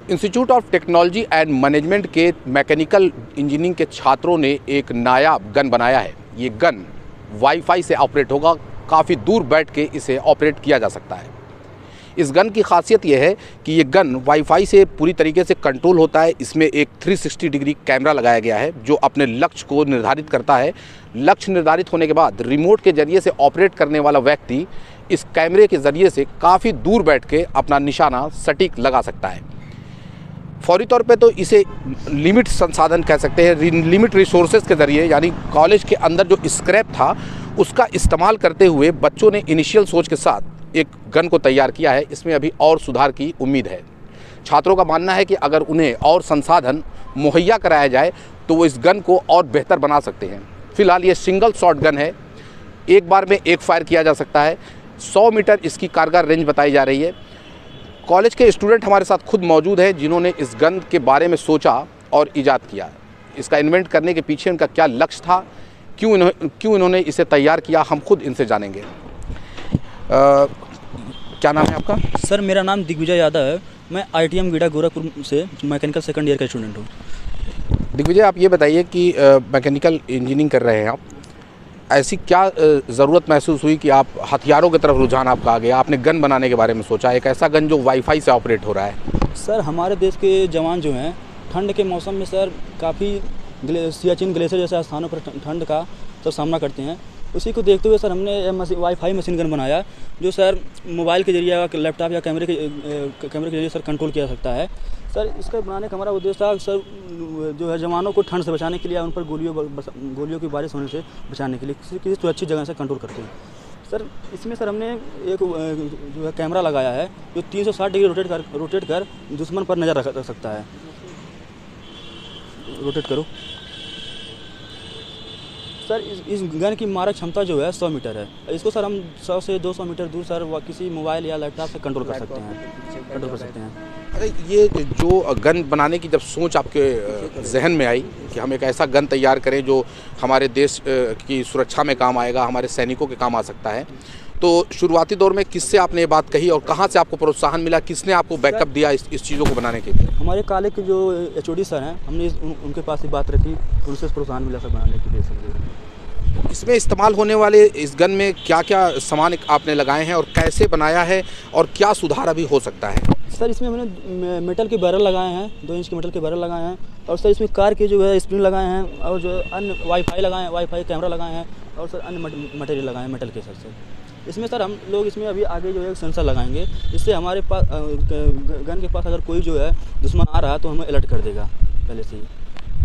Institute of technology and management के mechanical engineering के छात्रों ने एक नया गन बनाया है। ये गन वाईफाई से ऑपरेट होगा, काफ़ी दूर बैठ के इसे ऑपरेट किया जा सकता है। इस गन की खासियत यह है कि ये गन वाईफाई से पूरी तरीके से कंट्रोल होता है। इसमें एक 360 डिग्री कैमरा लगाया गया है जो अपने लक्ष्य को निर्धारित करता है। लक्ष्य निर्धारित होने के बाद रिमोट के ज़रिए से ऑपरेट करने वाला व्यक्ति इस कैमरे के ज़रिए से काफ़ी दूर बैठ के अपना निशाना सटीक लगा सकता है। फौरी तौर पे तो इसे लिमिट संसाधन कह सकते हैं, लिमिट रिसोर्सेज के ज़रिए, यानी कॉलेज के अंदर जो स्क्रैप था उसका इस्तेमाल करते हुए बच्चों ने इनिशियल सोच के साथ एक गन को तैयार किया है। इसमें अभी और सुधार की उम्मीद है। छात्रों का मानना है कि अगर उन्हें और संसाधन मुहैया कराया जाए तो वो इस गन को और बेहतर बना सकते हैं। फ़िलहाल ये सिंगल शॉट गन है, एक बार में एक फायर किया जा सकता है। 100 मीटर इसकी कारगर रेंज बताई जा रही है। कॉलेज के स्टूडेंट हमारे साथ खुद मौजूद हैं जिन्होंने इस गन के बारे में सोचा और इजाद किया। इसका इन्वेंट करने के पीछे उनका क्या लक्ष्य था, क्यों इन्होंने इसे तैयार किया, हम खुद इनसे जानेंगे। क्या नाम है आपका? सर मेरा नाम दिग्विजय यादव है। मैं ITM गीडा गोरखपुर से मैकेनिकल सेकंड ईयर का स्टूडेंट हूँ। दिग्विजय, आप ये बताइए कि मैकेनिकल इंजीनियरिंग कर रहे हैं आप, ऐसी क्या ज़रूरत महसूस हुई कि आप हथियारों की तरफ रुझान आपका आ गया, आपने गन बनाने के बारे में सोचा, एक ऐसा गन जो वाईफाई से ऑपरेट हो रहा है? सर हमारे देश के जवान जो हैं ठंड के मौसम में सर काफ़ी सियाचिन ग्लेशियर जैसे स्थानों पर ठंड का तो सामना करते हैं। उसी को देखते हुए सर हमने वाईफाई मशीन गन बनाया जो सर मोबाइल के जरिए, लैपटॉप या कैमरे के जरिए सर कंट्रोल किया जा सकता है। सर इसका बनाने का हमारा उद्देश्य था सर जो है जवानों को ठंड से बचाने के लिए, उन पर गोलियों की बारिश होने से बचाने के लिए किसी सुरक्षित जगह से कंट्रोल करते हैं। सर इसमें सर हमने एक जो है कैमरा लगाया है जो 360 डिग्री रोटेट कर दुश्मन पर नज़र रख सकता है। रोटेट करो सर। इस गन की मारक क्षमता जो है 100 मीटर है। इसको सर हम 100 से 200 मीटर दूर सर किसी मोबाइल या लैपटॉप से कंट्रोल कर सकते हैं। अरे ये जो गन बनाने की जब सोच आपके जहन में आई कि हम एक ऐसा गन तैयार करें जो हमारे देश की सुरक्षा में काम आएगा, हमारे सैनिकों के काम आ सकता है, तो शुरुआती दौर में किससे आपने ये बात कही और कहाँ से आपको प्रोत्साहन मिला, किसने आपको बैकअप दिया इस चीज़ों को बनाने के लिए? हमारे कॉलेज के जो HOD सर हैं, हमने उनके पास ही बात रखी, उनसे प्रोत्साहन मिला सर बनाने के लिए सर। इसमें इस्तेमाल होने वाले इस गन में क्या क्या सामान आपने लगाए हैं और कैसे बनाया है और क्या सुधार अभी हो सकता है? सर इसमें हमने मेटल के बैरल लगाए हैं, 2 इंच के मेटल के बैरल लगाए हैं, और सर इसमें कार के जो है स्प्रिंग लगाए हैं, और जो अन्य वाईफाई लगाए हैं, वाईफाई कैमरा लगाए हैं, और सर अन्य मटेरियल लगाए हैं मेटल के सर से। इसमें सर हम लोग इसमें अभी आगे जो है सेंसर लगाएंगे, जिससे हमारे पास गन के पास अगर कोई जो है दुश्मन आ रहा है तो हमें अलर्ट कर देगा पहले से ही।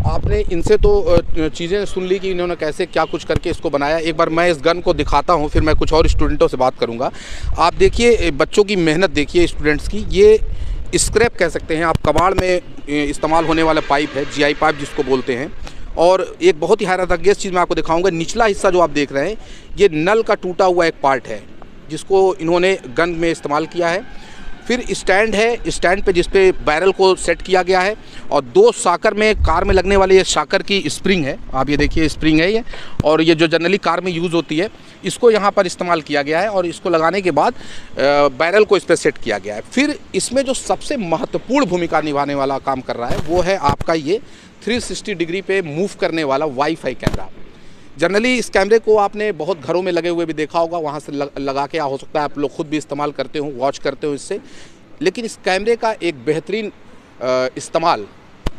आपने इनसे तो चीज़ें सुन ली कि इन्होंने कैसे क्या कुछ करके इसको बनाया। एक बार मैं इस गन को दिखाता हूं, फिर मैं कुछ और स्टूडेंटों से बात करूंगा। आप देखिए बच्चों की मेहनत देखिए, स्टूडेंट्स की। ये स्क्रैप कह सकते हैं आप, कबाड़ में इस्तेमाल होने वाला पाइप है, GI पाइप जिसको बोलते हैं। और एक बहुत ही हैरतअंगेज़ चीज़ मैं आपको दिखाऊंगा। निचला हिस्सा जो आप देख रहे हैं ये नल का टूटा हुआ एक पार्ट है जिसको इन्होंने गन में इस्तेमाल किया है। फिर स्टैंड है, स्टैंड पे जिस पे बैरल को सेट किया गया है, और 2 शाकर में कार में लगने वाले ये शाकर की स्प्रिंग है, आप ये देखिए स्प्रिंग है ये, और ये जो जनरली कार में यूज़ होती है इसको यहाँ पर इस्तेमाल किया गया है, और इसको लगाने के बाद बैरल को इस पर सेट किया गया है। फिर इसमें जो सबसे महत्वपूर्ण भूमिका निभाने वाला काम कर रहा है वो है आपका ये 360 डिग्री पे मूव करने वाला वाईफाई कैमरा। जनरली इस कैमरे को आपने बहुत घरों में लगे हुए भी देखा होगा, वहाँ से लगा के हो सकता है आप लोग खुद भी इस्तेमाल करते हो, वॉच करते हो इससे। लेकिन इस कैमरे का एक बेहतरीन इस्तेमाल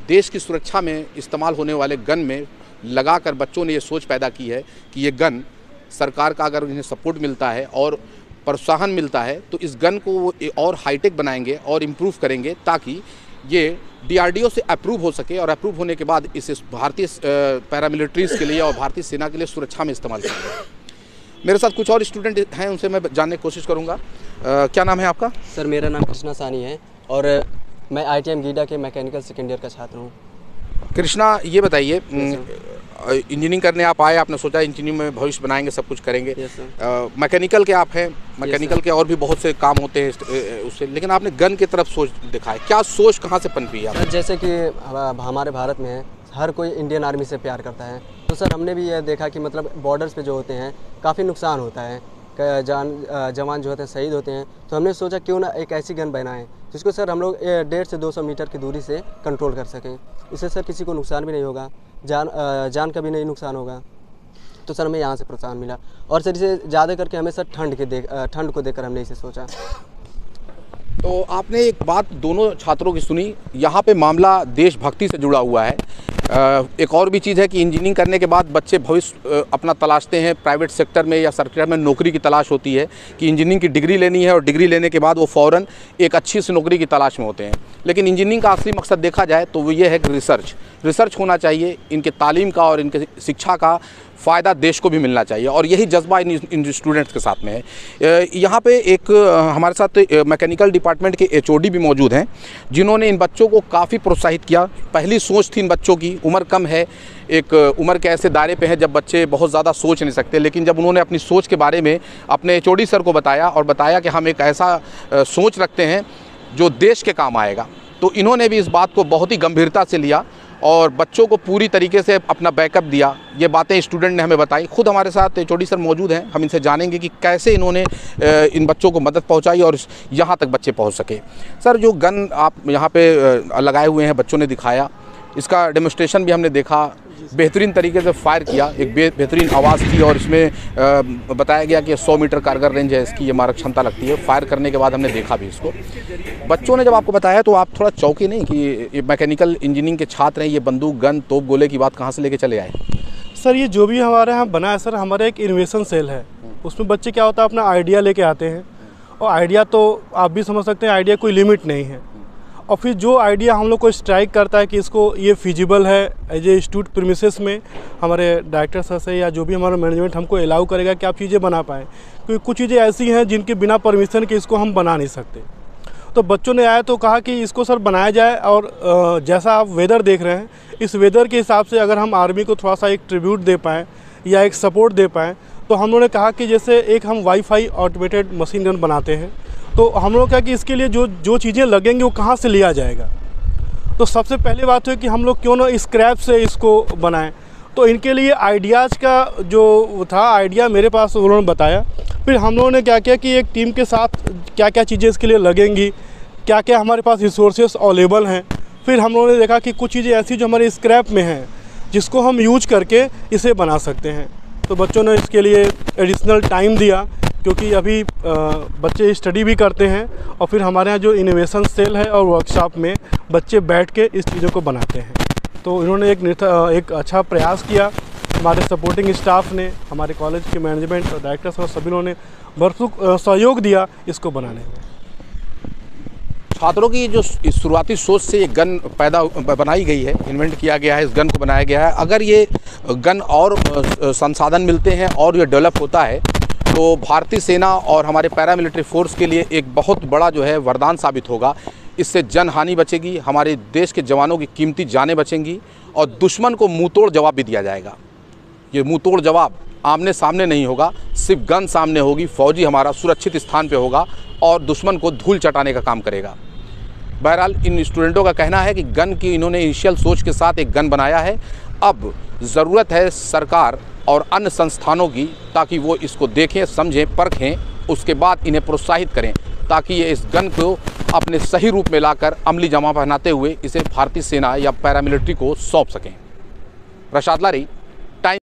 देश की सुरक्षा में इस्तेमाल होने वाले गन में लगाकर बच्चों ने ये सोच पैदा की है कि ये गन सरकार का अगर उन्हें सपोर्ट मिलता है और प्रोत्साहन मिलता है तो इस गन को वो और हाईटेक बनाएंगे और इम्प्रूव करेंगे ताकि ये DRDO से अप्रूव हो सके, और अप्रूव होने के बाद इसे भारतीय पैरामिलिट्रीज़ के लिए और भारतीय सेना के लिए सुरक्षा में इस्तेमाल करेंगे। मेरे साथ कुछ और स्टूडेंट हैं, उनसे मैं जानने की कोशिश करूंगा। क्या नाम है आपका? सर मेरा नाम कृष्णा सानी है और मैं ITM गीडा के मैकेनिकल सेकेंड ईयर का छात्र हूँ। कृष्णा, ये बताइए इंजीनियरिंग करने आप आए, आपने सोचा इंजीनियरिंग में भविष्य बनाएंगे, सब कुछ करेंगे। मैकेनिकल के आप हैं, मैकेनिकल के और भी बहुत से काम होते हैं उससे, लेकिन आपने गन की तरफ सोच दिखाया। क्या सोच कहाँ से पनपी है? सर जैसे कि हमारे भारत में हर कोई इंडियन आर्मी से प्यार करता है, तो सर हमने भी यह देखा कि मतलब बॉर्डर्स पे जो होते हैं काफ़ी नुकसान होता है, जवान जो होते हैं शहीद होते हैं, तो हमने सोचा क्यों ना एक ऐसी गन बनाएं जिसको सर हम लोग 150 से 200 मीटर की दूरी से कंट्रोल कर सकें। इससे सर किसी को नुकसान भी नहीं होगा, जान का भी नहीं नुकसान होगा। तो सर हमें यहाँ से प्रोत्साहन मिला और सर इसे ज़्यादा करके हमें सर ठंड को देखकर हमने इसे सोचा। तो आपने एक बात दोनों छात्रों की सुनी, यहाँ पे मामला देशभक्ति से जुड़ा हुआ है। एक और भी चीज़ है कि इंजीनियरिंग करने के बाद बच्चे भविष्य अपना तलाशते हैं, प्राइवेट सेक्टर में या सरकार में नौकरी की तलाश होती है कि इंजीनियरिंग की डिग्री लेनी है और डिग्री लेने के बाद वो फ़ौरन एक अच्छी सी नौकरी की तलाश में होते हैं। लेकिन इंजीनियरिंग का असली मकसद देखा जाए तो वो ये है कि रिसर्च होना चाहिए, इनके तालीम का और इनके शिक्षा का फ़ायदा देश को भी मिलना चाहिए और यही जज्बा इन स्टूडेंट्स के साथ में है। यहाँ पे एक हमारे साथ मैकेनिकल डिपार्टमेंट के HOD भी मौजूद हैं जिन्होंने इन बच्चों को काफ़ी प्रोत्साहित किया। पहली सोच थी इन बच्चों की, उम्र कम है, एक उम्र के ऐसे दायरे पे है जब बच्चे बहुत ज़्यादा सोच नहीं सकते, लेकिन जब उन्होंने अपनी सोच के बारे में अपने HOD सर को बताया और बताया कि हम एक ऐसा सोच रखते हैं जो देश के काम आएगा, तो इन्होंने भी इस बात को बहुत ही गंभीरता से लिया और बच्चों को पूरी तरीके से अपना बैकअप दिया। ये बातें स्टूडेंट ने हमें बताई। खुद हमारे साथ HOD सर मौजूद हैं, हम इनसे जानेंगे कि कैसे इन्होंने इन बच्चों को मदद पहुंचाई और यहाँ तक बच्चे पहुंच सके। सर, जो गन आप यहाँ पे लगाए हुए हैं, बच्चों ने दिखाया, इसका डेमोस्ट्रेशन भी हमने देखा, बेहतरीन तरीके से फायर किया, एक बेहतरीन आवाज़ थी और इसमें बताया गया कि 100 मीटर कारगर रेंज है इसकी, ये मारक क्षमता लगती है। फायर करने के बाद हमने देखा भी इसको। बच्चों ने जब आपको बताया तो आप थोड़ा चौंके नहीं कि ये मैकेनिकल इंजीनियरिंग के छात्र हैं, ये बंदूक, गन, तोप, गोले की बात कहाँ से लेके चले आए? सर, ये जो भी हमारे यहाँ बना है सर, हमारा एक इन्वेशन सेल है। उसमें बच्चे क्या होता है, अपना आइडिया लेके आते हैं और आइडिया तो आप भी समझ सकते हैं, आइडिया कोई लिमिट नहीं है। और फिर जो आइडिया हम लोग को स्ट्राइक करता है कि इसको ये फिजिबल है एज ए इंस्टीट्यूट प्रीमिसेस में, हमारे डायरेक्टर सर से या जो भी हमारा मैनेजमेंट हमको अलाउ करेगा कि आप चीज़ें बना पाएँ, क्योंकि कुछ चीज़ें ऐसी हैं जिनके बिना परमिशन के इसको हम बना नहीं सकते। तो बच्चों ने आया तो कहा कि इसको सर बनाया जाए और जैसा आप वेदर देख रहे हैं, इस वेदर के हिसाब से अगर हम आर्मी को थोड़ा सा एक ट्रिब्यूट दे पाएँ या एक सपोर्ट दे पाएँ, तो हम लोगों ने कहा कि जैसे एक हम वाईफाई ऑटोमेटेड मशीन गन बनाते हैं, तो हम लोग क्या कि इसके लिए जो चीज़ें लगेंगी वो कहाँ से लिया जाएगा। तो सबसे पहली बात है कि हम लोग क्यों ना स्क्रैप से इसको बनाएं। तो इनके लिए आइडियाज़ का जो था आइडिया मेरे पास उन्होंने बताया। फिर हम लोगों ने क्या किया कि एक टीम के साथ क्या क्या चीज़ें इसके लिए लगेंगी, क्या क्या हमारे पास रिसोर्सेस अवेलेबल हैं। फिर हम लोगों ने देखा कि कुछ चीज़ें ऐसी जो हमारे स्क्रैप में हैं जिसको हम यूज करके इसे बना सकते हैं। तो बच्चों ने इसके लिए एडिशनल टाइम दिया, क्योंकि अभी बच्चे स्टडी भी करते हैं और फिर हमारे यहाँ जो इनोवेशन सेल है और वर्कशॉप में बच्चे बैठ के इस चीज़ों को बनाते हैं। तो इन्होंने एक अच्छा प्रयास किया। हमारे सपोर्टिंग स्टाफ ने, हमारे कॉलेज के मैनेजमेंट और डायरेक्टर्स और सभी लोगों ने भरपूर सहयोग दिया इसको बनाने में। छात्रों की जो शुरुआती सोच से ये गन बनाई गई है, इन्वेंट किया गया है, इस गन को बनाया गया है। अगर ये गन और संसाधन मिलते हैं और ये डेवलप होता है तो भारतीय सेना और हमारे पैरामिलिट्री फोर्स के लिए एक बहुत बड़ा जो है वरदान साबित होगा। इससे जनहानि बचेगी, हमारे देश के जवानों की कीमती जानें बचेंगी और दुश्मन को मुंहतोड़ जवाब भी दिया जाएगा। ये मुंहतोड़ जवाब आमने सामने नहीं होगा, सिर्फ गन सामने होगी। फौजी हमारा सुरक्षित स्थान पे होगा और दुश्मन को धूल चटाने का काम करेगा। बहरहाल इन स्टूडेंटों का कहना है कि गन की इन्होंने इनिशियल सोच के साथ एक गन बनाया है। अब ज़रूरत है सरकार और अन्य संस्थानों की, ताकि वो इसको देखें, समझें, परखें, उसके बाद इन्हें प्रोत्साहित करें ताकि ये इस गन को अपने सही रूप में लाकर अमली जमा पहनाते हुए इसे भारतीय सेना या पैरामिलिट्री को सौंप सकें। प्रशांत लारी,